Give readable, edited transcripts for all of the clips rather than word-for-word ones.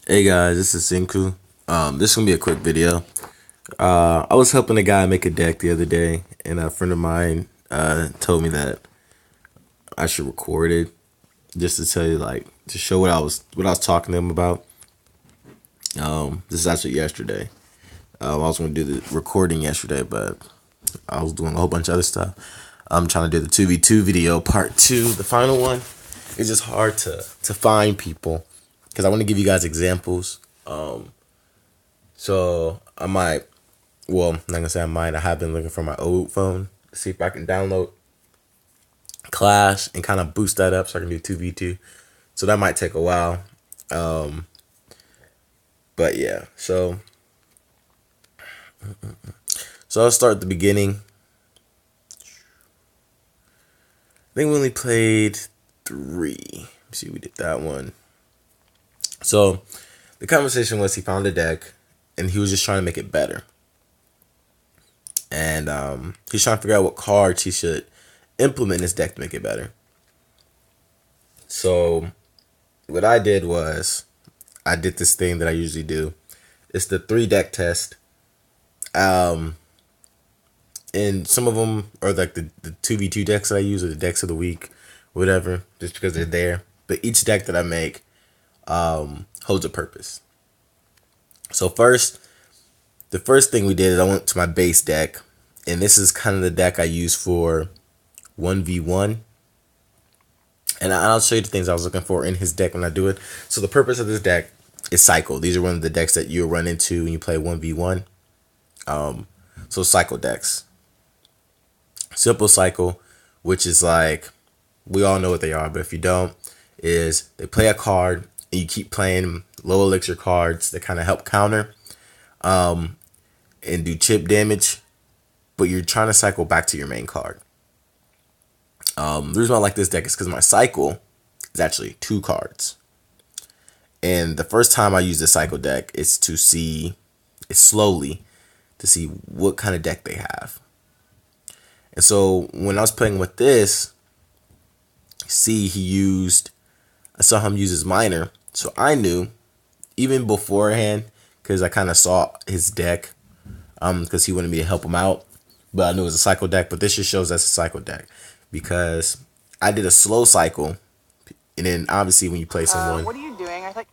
Hey guys, this is Sinku. This is gonna be a quick video. I was helping a guy make a deck the other day, and a friend of mine told me that I should record it just to tell you, like, to show what I was talking to him about. This is actually yesterday. I was gonna do the recording yesterday, but I was doing a whole bunch of other stuff. I'm trying to do the 2v2 video part two, the final one. It's just hard to find people because I want to give you guys examples. So I might, well, I'm not gonna say I might. I have been looking for my old phone to see if I can download Clash and kind of boost that up so I can do 2v2. So that might take a while. Um, but yeah, so I'll start at the beginning. I think we only played three. Let's see, we did that one. So the conversation was he found a deck and he was just trying to make it better. And he's trying to figure out what cards he should implement in his deck to make it better. So what I did was I did this thing that I usually do. It's the 3 deck test. Um, and some of them are like the 2v2 decks that I use or the decks of the week, whatever, just because they're there. But each deck that I make holds a purpose. So the first thing we did is I went to my base deck, and this is kind of the deck I use for 1v1. And I'll show you the things I was looking for in his deck when I do it. So the purpose of this deck is cycle. These are one of the decks that you'll run into when you play 1v1. So cycle decks. Simple cycle, which is like, we all know what they are, but if you don't, is they play a card and you keep playing low elixir cards that kind of help counter and do chip damage, but you're trying to cycle back to your main card. The reason why I like this deck is because my cycle is actually 2 cards. And the first time I use the cycle deck is to see, it's slowly, to see what kind of deck they have. And so when I was playing with this, I saw him use his minor. So I knew, even beforehand, because I kind of saw his deck, because he wanted me to help him out. But I knew it was a cycle deck, but this just shows that's a cycle deck. Because I did a slow cycle, and then obviously when you play someone, What are you doing? I thought.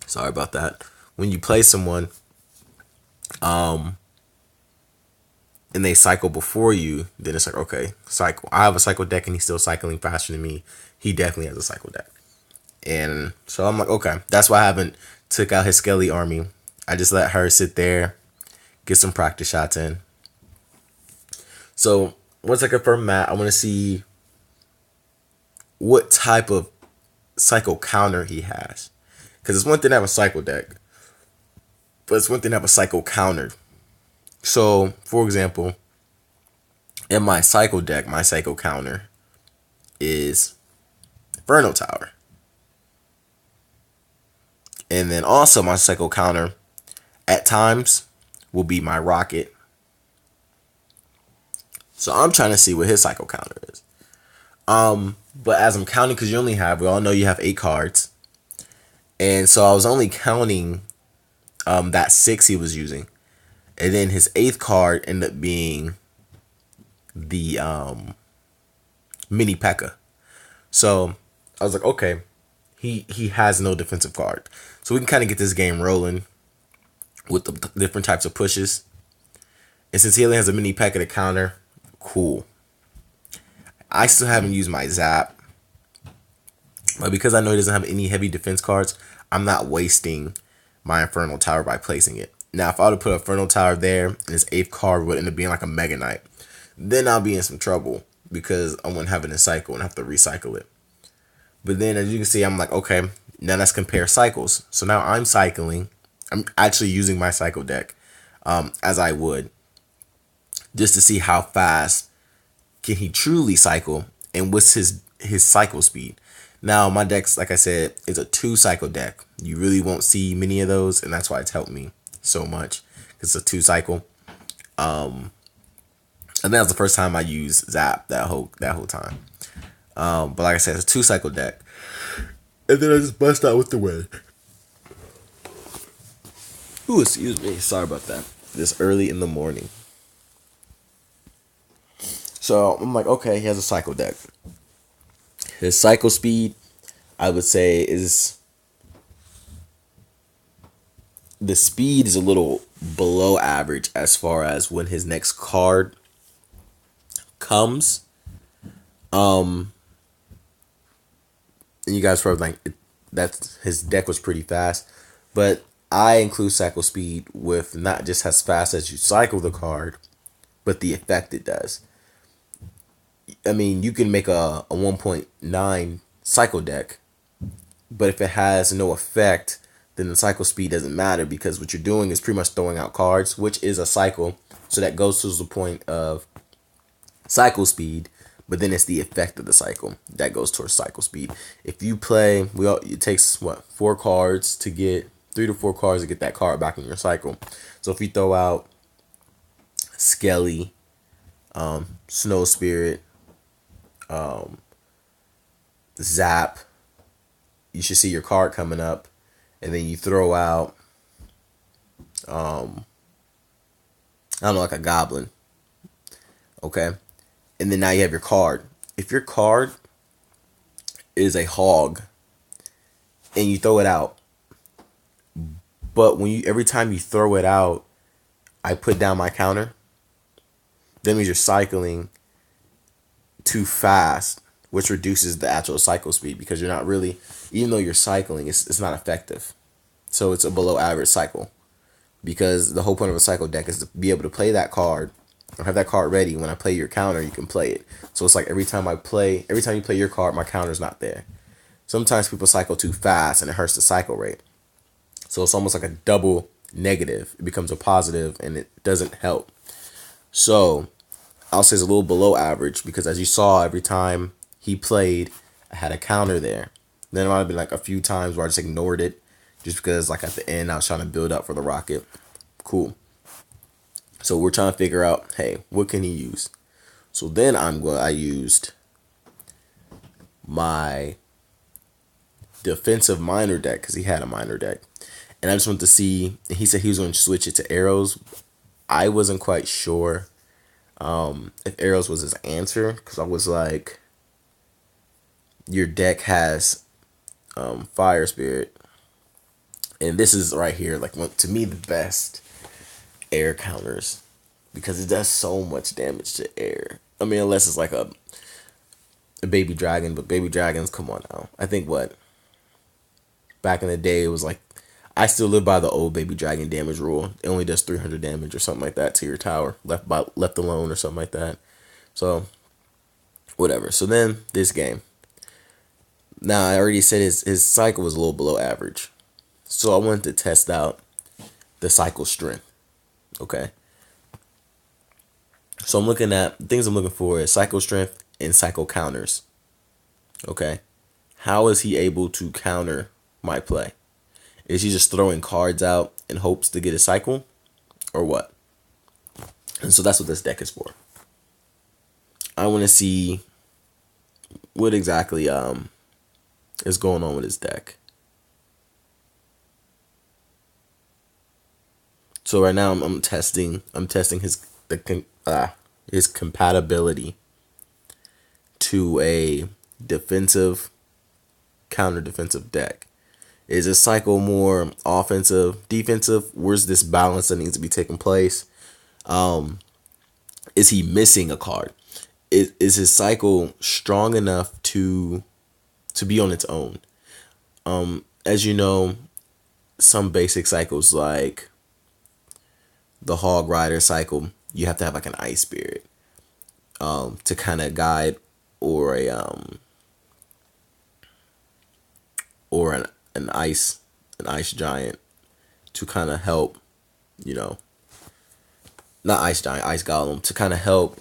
sorry about that. When you play someone, and they cycle before you, then it's like, okay, cycle. I have a cycle deck, and he's still cycling faster than me. He definitely has a cycle deck, and so I'm like, okay, that's why I haven't took out his Skelly army. I just let her sit there, get some practice shots in. So once I confirm that, I want to see what type of cycle counter he has. Because it's one thing to have a cycle deck, but it's one thing to have a cycle counter. So, for example, in my cycle deck, my cycle counter is Inferno Tower. And then also my cycle counter at times will be my Rocket. So I'm trying to see what his cycle counter is. But as I'm counting, because we all know you have 8 cards. And so I was only counting that 6 he was using. And then his 8th card ended up being the mini P.E.K.K.A. So I was like, okay, he has no defensive card. So we can kind of get this game rolling with the different types of pushes. And since he only has a mini P.E.K.K.A. to counter, cool. I still haven't used my Zap. But because I know he doesn't have any heavy defense cards, I'm not wasting my Infernal Tower by placing it. Now, if I would put a Infernal Tower there and his 8th card would end up being like a Mega Knight, then I'll be in some trouble because I wouldn't have it in cycle and have to recycle it. But then, as you can see, I'm like, okay, now let's compare cycles. So now I'm cycling. I'm actually using my cycle deck as I would, just to see how fast can he truly cycle and what's his cycle speed. Now my deck's, like I said, is a 2 cycle deck. You really won't see many of those, and that's why it's helped me so much. It's a 2 cycle. And that was the first time I used Zap that whole time. But like I said, it's a 2 cycle deck. And then I just bust out with the win. Ooh, excuse me. Sorry about that. This early in the morning. So I'm like, okay, he has a cycle deck. His cycle speed, I would say, is the speed is a little below average as far as when his next card comes. Um, and you guys probably like that his deck was pretty fast, but I include cycle speed with not just as fast as you cycle the card, but the effect it does. I mean, you can make a 1.9 cycle deck, but if it has no effect, then the cycle speed doesn't matter because what you're doing is pretty much throwing out cards, which is a cycle. So that goes to the point of cycle speed, but then it's the effect of the cycle that goes towards cycle speed. If you play, it takes what 4 cards to get 3 to 4 cards to get that card back in your cycle. So if you throw out Skelly, Snow Spirit, Zap, you should see your card coming up, and then you throw out, I don't know, like a Goblin, okay, and then now you have your card. If your card is a hog and you throw it out, but when you every time you throw it out, I put down my counter. That means you're cycling too fast, which reduces the actual cycle speed because you're not really, even though you're cycling, it's not effective. So it's a below average cycle because the whole point of a cycle deck is to be able to play that card or have that card ready. When I play your counter, you can play it. So it's like every time you play your card, my counter's not there. Sometimes people cycle too fast and it hurts the cycle rate. So it's almost like a double negative. It becomes a positive and it doesn't help. So I'll say it's a little below average because as you saw, every time he played, I had a counter there. Then it might have been like a few times where I just ignored it just because like at the end I was trying to build up for the rocket. Cool. So we're trying to figure out, hey, what can he use? So then I used my defensive minor deck because he had a minor deck. And I just wanted to see, he said he was going to switch it to arrows. I wasn't quite sure if arrows was his answer because I was like, your deck has fire spirit, and this is right here like to me the best air counters because it does so much damage to air. I mean, unless it's like a baby dragon, but baby dragons, come on now. I think what back in the day it was like, I still live by the old baby dragon damage rule. It only does 300 damage or something like that to your tower left alone or something like that. So whatever. So then this game. Now I already said his cycle was a little below average. So I wanted to test out the cycle strength. Okay. So I'm looking at things I'm looking for is cycle strength and cycle counters. Okay. How is he able to counter my play? Is he just throwing cards out in hopes to get a cycle? Or what? And so that's what this deck is for. I want to see what exactly is going on with his deck. So right now I'm testing his compatibility to a defensive counter defensive deck. Is this cycle more offensive, defensive? Where's this balance that needs to be taking place? Is he missing a card? Is his cycle strong enough to be on its own? As you know, some basic cycles like the Hog Rider cycle, you have to have like an Ice Spirit to kind of guide, or an ice giant to kind of help, you know, not ice giant, ice golem to kind of help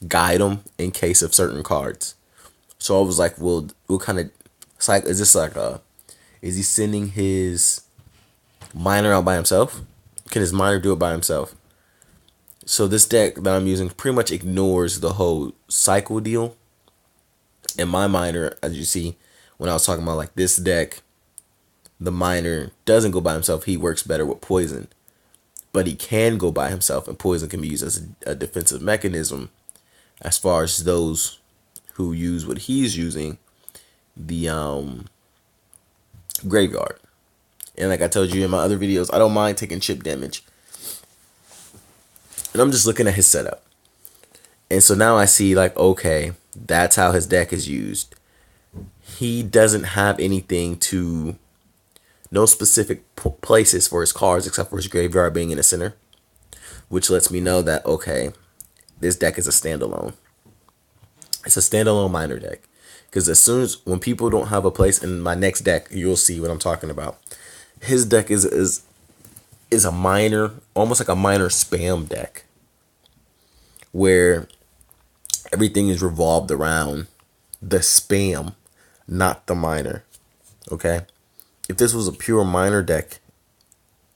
guide them in case of certain cards. So I was like, well, what kind of cycle is this? Like is he sending his miner out by himself? Can his miner do it by himself? So this deck that I'm using pretty much ignores the whole cycle deal. And my miner, as you see, when I was talking about like this deck, the miner doesn't go by himself. He works better with poison, but he can go by himself, and poison can be used as a defensive mechanism as far as those who use what he's using, the graveyard. And like I told you in my other videos, I don't mind taking chip damage. And I'm just looking at his setup. And so now I see, like, okay, that's how his deck is used. He doesn't have anything to, no specific places for his cards except for his graveyard being in the center, which lets me know that, okay, this deck is a standalone. It's a standalone miner deck. Because as soon as, when people don't have a place in my next deck, you'll see what I'm talking about. His deck is a miner, almost like a miner spam deck, where everything is revolved around the spam, not the miner. Okay? If this was a pure miner deck,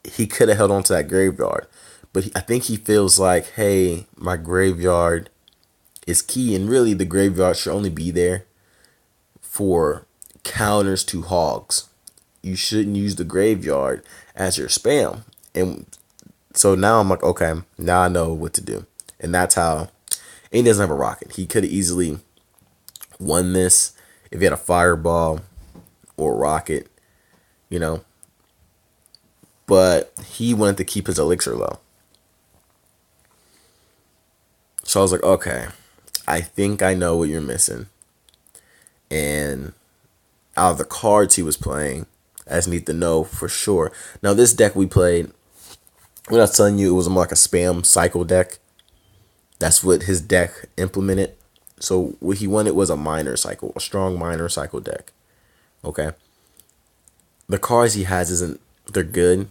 he could have held on to that graveyard. But I think he feels like, hey, my graveyard is key. And really, the graveyard should only be there for counters to hogs. You shouldn't use the graveyard as your spam. And so now I'm like, okay, now I know what to do. And that's how, and he doesn't have a rocket. He could have easily won this if he had a fireball or a rocket, you know. But he wanted to keep his elixir low. So I was like, okay, I think I know what you're missing. And out of the cards he was playing, I just need to know for sure. Now, this deck we played, when I was telling you it was more like a spam cycle deck, that's what his deck implemented. So what he wanted was a miner cycle, a strong miner cycle deck. Okay. The cards he has isn't, they're good,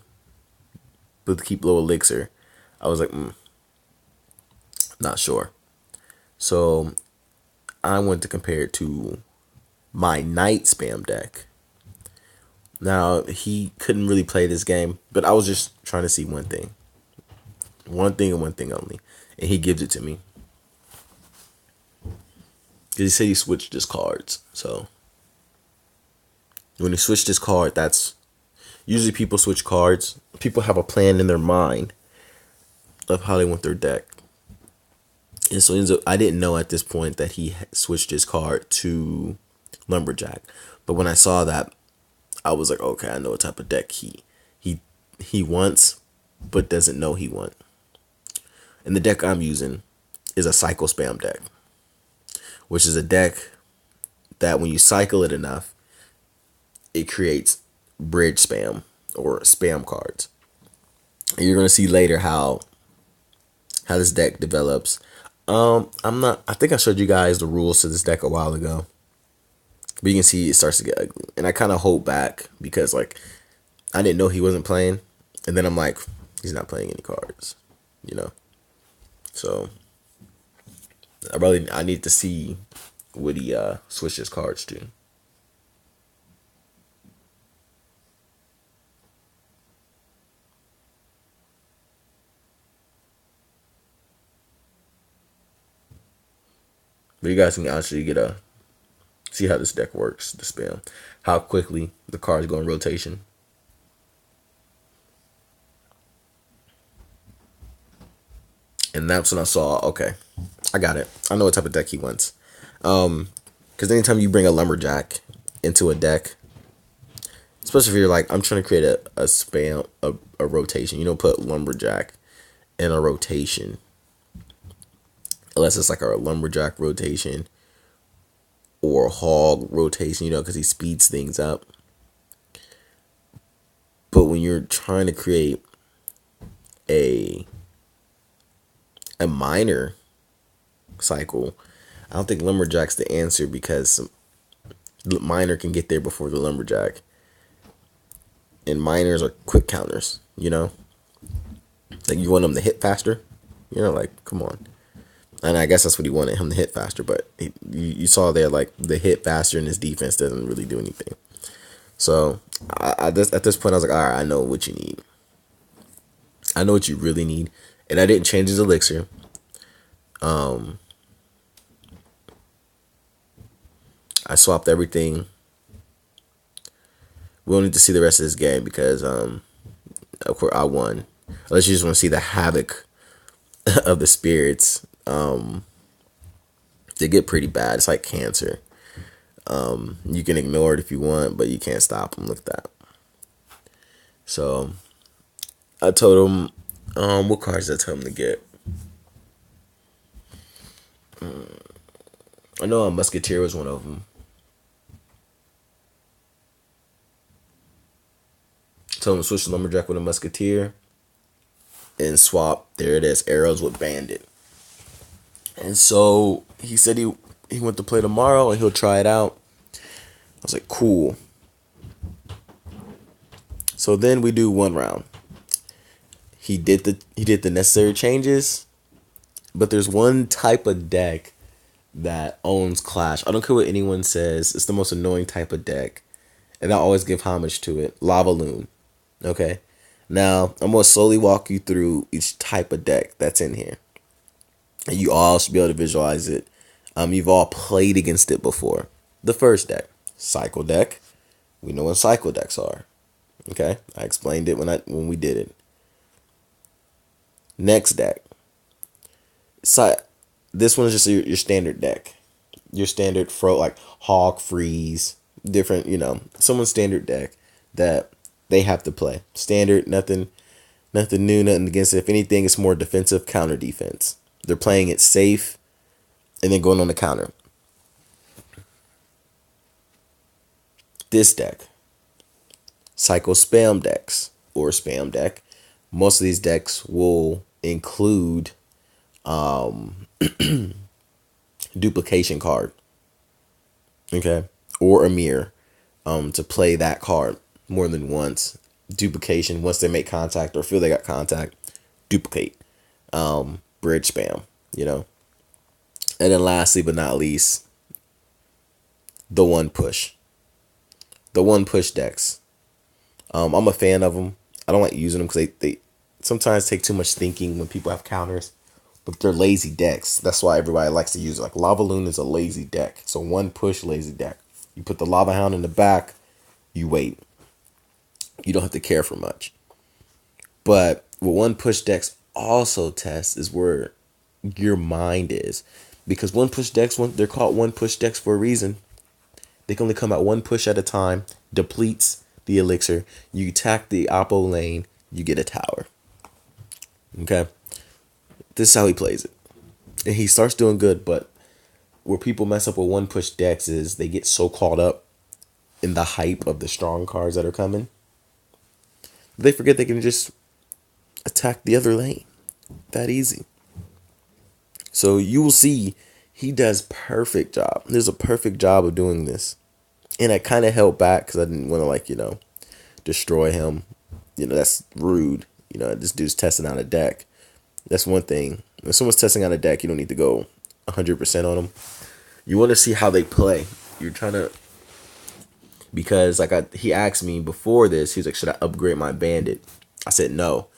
but to keep low elixir, I was like, not sure. So I went to compare it to my night spam deck. Now, he couldn't really play this game, but I was just trying to see one thing. One thing and one thing only. And he gives it to me. Because he said he switched his cards. So when he switched his card, that's usually people switch cards. People have a plan in their mind of how they want their deck. And so I didn't know at this point that he switched his card to Lumberjack. But when I saw that, I was like, okay, I know what type of deck he wants, but doesn't know he wants. And the deck I'm using is a cycle spam deck, which is a deck that when you cycle it enough, it creates bridge spam or spam cards. And you're gonna see later how this deck develops. I think I showed you guys the rules to this deck a while ago. But you can see it starts to get ugly. And I kind of hold back because, like, I didn't know he wasn't playing. And then I'm like, he's not playing any cards, you know? So I need to see what he switched his cards to. But you guys can actually see how this deck works, the spam. How quickly the cards go in rotation. And that's when I saw, okay, I got it. I know what type of deck he wants. Because anytime you bring a Lumberjack into a deck, especially if you're like, I'm trying to create a spam, a rotation. You don't put Lumberjack in a rotation. Unless it's like a Lumberjack rotation or hog rotation, you know, because he speeds things up. But when you're trying to create a miner cycle, I don't think Lumberjack's the answer because the miner can get there before the Lumberjack. And miners are quick counters, you know? Like, you want them to hit faster? You know, like, come on. And I guess that's what he wanted, him to hit faster. But you saw there, like, the hit faster and his defense doesn't really do anything. So, at this point, I was like, all right, I know what you need. I know what you really need. And I didn't change his elixir. I swapped everything We don't need to see the rest of this game because of course I won. Unless you just want to see the havoc of the spirits. They get pretty bad. It's like cancer. You can ignore it if you want, but you can't stop them. Look at that. So I told him, what cards did I tell him to get? I know a Musketeer was one of them. Told him to switch the Lumberjack with a Musketeer and swap. There it is, arrows with Bandit. And so he said he went to play tomorrow and he'll try it out. I was like, cool. So then we do one round. He did the necessary changes, but there's one type of deck that owns Clash. I don't care what anyone says. It's the most annoying type of deck, and I always give homage to it. Lava Loon. Okay. Now I'm gonna slowly walk you through each type of deck that's in here, and you all should be able to visualize it. You've all played against it before. The first deck, Cycle deck. We know what cycle decks are. Okay, I explained it when we did it. Next deck. This one is just your standard deck. Your standard like Hog, Freeze, different, someone's standard deck that they have to play. Standard, nothing new, nothing against it. If anything, it's more defensive, counter defense. They're playing it safe and then going on the counter. This deck. Cycle spam decks or spam deck. Most of these decks will include duplication card. Okay. Or a mirror to play that card more than once. Duplication, once they make contact or feel they got contact, duplicate. Bridge spam, And then lastly but not least, the one push. The one push decks. I'm a fan of them. I don't like using them because they sometimes take too much thinking when people have counters. But they're lazy decks. That's why everybody likes to use it. Like Lava Loon is a lazy deck. It's a one push lazy deck. You put the Lava Hound in the back, you wait. You don't have to care for much. But what one push decks also test is where your mind is. Because one push decks, they're called one push decks for a reason. They can only come out one push at a time, depletes the elixir. You attack the oppo lane, you get a tower. Okay? This is how he plays it. And he starts doing good, but where people mess up with one push decks is they get so caught up in the hype of the strong cards that are coming. They forget they can just attack the other lane. That easy. So you will see he does perfect job. There's a perfect job of doing this. And I kind of held back because I didn't want to destroy him. That's rude. This dude's testing out a deck. That's one thing. If someone's testing out a deck, you don't need to go 100% on them. You want to see how they play. You're trying to... Because he asked me before this, he was like, should I upgrade my bandit? I said no.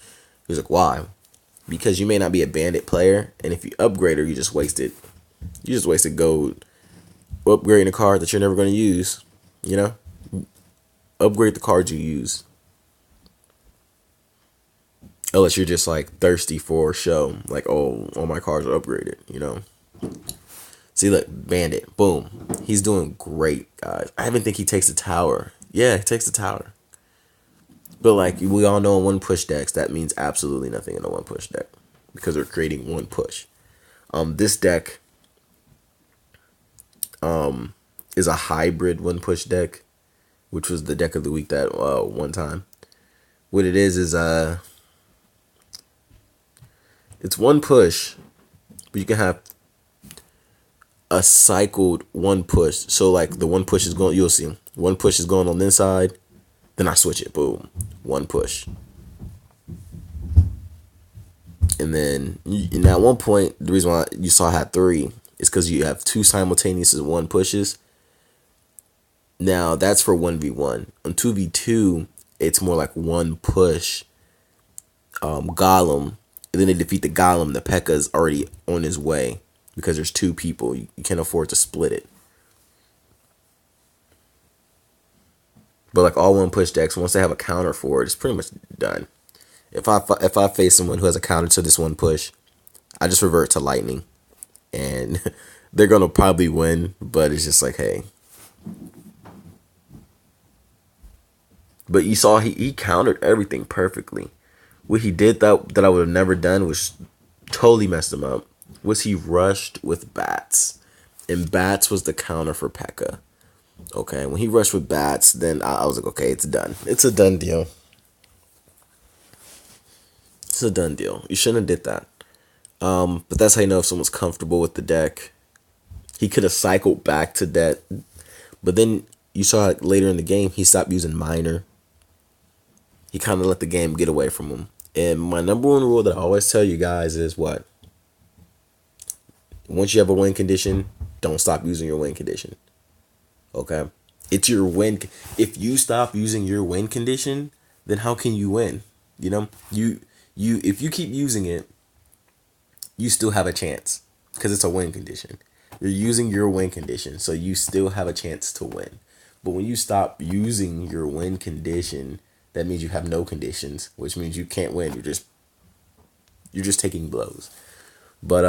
He was like, why? Because you may not be a bandit player, and if you upgrade her, you just wasted gold. Upgrading a card that you're never going to use. Upgrade the cards you use. Unless you're just thirsty for show. All my cards are upgraded, See, look, Bandit, boom. He's doing great, guys. I even think he takes the tower. Yeah, he takes the tower. But we all know in one push decks, that means absolutely nothing in a one push deck. Because they're creating one push. This deck is a hybrid one push deck, which was the deck of the week that one time. What it is it's one push, but you can have a cycled one push. So the one push is going, you'll see one push is going on this side, then I switch it, boom, one push. And then at one point, the reason why you saw I had 3 is because you have 2 simultaneous one pushes. Now that's for 1v1. On 2v2, it's more like one push golem, and then they defeat the golem. The P.E.K.K.A.'s already on his way because there's 2 people. You can't afford to split it. But like all one push decks, once they have a counter for it, it's pretty much done. If I face someone who has a counter to this one push, I just revert to lightning, and they're gonna probably win. But it's just like, hey. But you saw he countered everything perfectly. What he did that I would have never done was totally messed him up. Was he rushed with bats, and bats was the counter for Pekka. Okay, when he rushed with bats, then I was like, okay, it's done. It's a done deal. It's a done deal. You shouldn't have did that. But that's how you know if someone's comfortable with the deck. He could have cycled back to that, but then you saw it later in the game. He stopped using minor. He kind of let the game get away from him. And my number one rule that I always tell you guys is what? Once you have a win condition, don't stop using your win condition. Okay? It's your win. If you stop using your win condition, then how can you win? You know, you if you keep using it, you still have a chance because it's a win condition. You're using your win condition, so you still have a chance to win. But when you stop using your win condition, that means you have no conditions, which means you can't win. You're just taking blows. But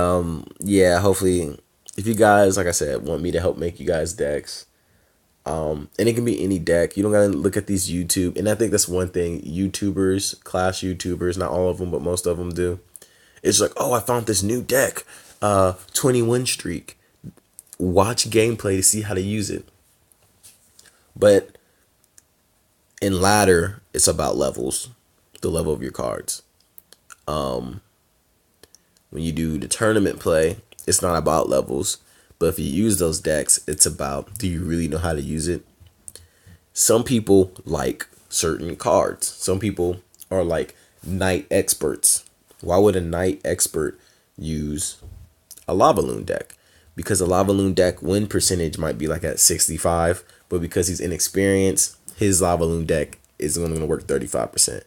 yeah, hopefully if you guys, like I said, want me to help make you guys decks, and it can be any deck. You don't gotta look at these YouTube. And I think that's one thing YouTubers, Clash YouTubers, not all of them, but most of them do. It's like, oh, I found this new deck, 21 streak. Watch gameplay to see how to use it. But in ladder, it's about levels, the level of your cards. When you do the tournament play, it's not about levels. But if you use those decks, it's about, do you really know how to use it? Some people like certain cards. Some people are like knight experts. Why would a knight expert use a lava loon deck? Because a lava loon deck win percentage might be like at 65, but because he's inexperienced, his lava loon deck is only going to work 35%.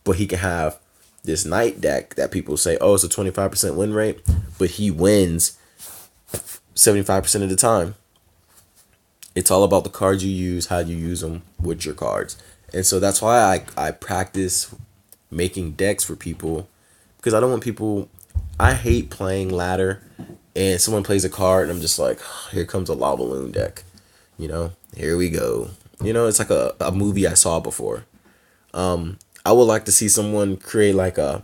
But he can have this knight deck that people say, oh, it's a 25% win rate, but he wins 75% of the time. It's all about the cards you use, how you use them with your cards. And so that's why I practice making decks for people, because I don't want people, I hate playing ladder and someone plays a card and I'm just like, here comes a lava loon deck. You know, here we go. You know, it's like a movie I saw before. I would like to see someone create like a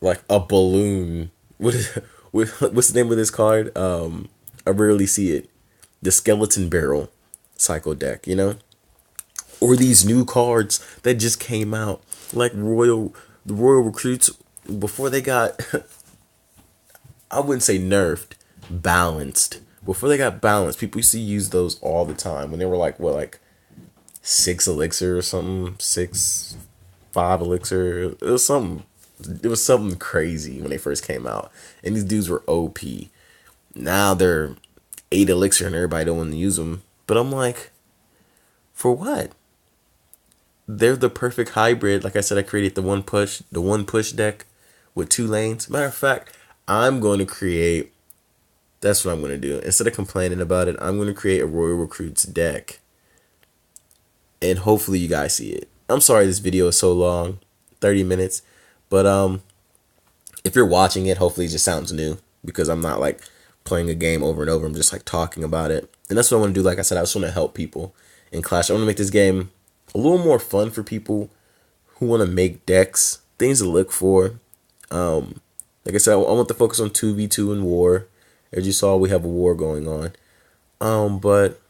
balloon. What's the name of this card? I rarely see it. The skeleton barrel cycle deck, you know? Or these new cards that just came out, like the Royal Recruits, before they got, I wouldn't say nerfed, balanced. Before they got balanced, people used to use those all the time when they were like, what, like 6 elixir or something, 5 elixir. It was something crazy when they first came out. And these dudes were OP. Now they're 8 elixir and everybody don't want to use them. But I'm like, for what? They're the perfect hybrid. Like I said, I created the one push deck with 2 lanes. Matter of fact, I'm going to create, that's what I'm going to do. Instead of complaining about it, I'm going to create a Royal Recruits deck. And hopefully you guys see it. I'm sorry this video is so long, 30 minutes. But if you're watching it, hopefully it just sounds new, because I'm not like playing a game over and over. I'm just like talking about it. And that's what I want to do. Like I said, I just want to help people in Clash. I want to make this game a little more fun for people who want to make decks, things to look for. Like I said, I want to focus on 2v2 and war. As you saw, we have a war going on. But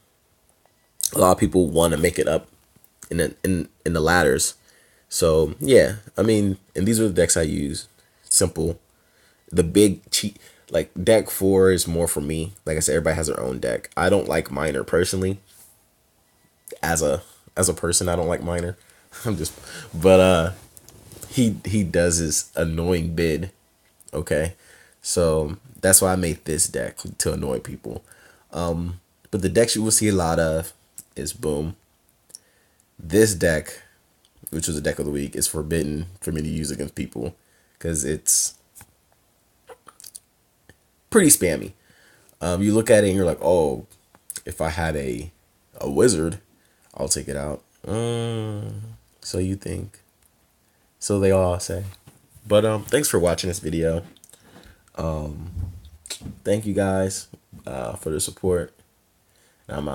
a lot of people want to make it up in the ladders. So yeah, I mean, and these are the decks I use. Simple. The big cheat, like deck 4 is more for me. Like I said, everybody has their own deck. I don't like minor personally. As a person, I don't like minor. I'm just, but he does his annoying bid. Okay, so that's why I made this deck, to annoy people. But the decks you will see a lot of is boom. This deck, which was the deck of the week, is forbidden for me to use against people because it's pretty spammy. You look at it and you're like, oh, if I had a wizard, I'll take it out. So you think? So they all say. But thanks for watching this video. Thank you guys for the support. I'm out.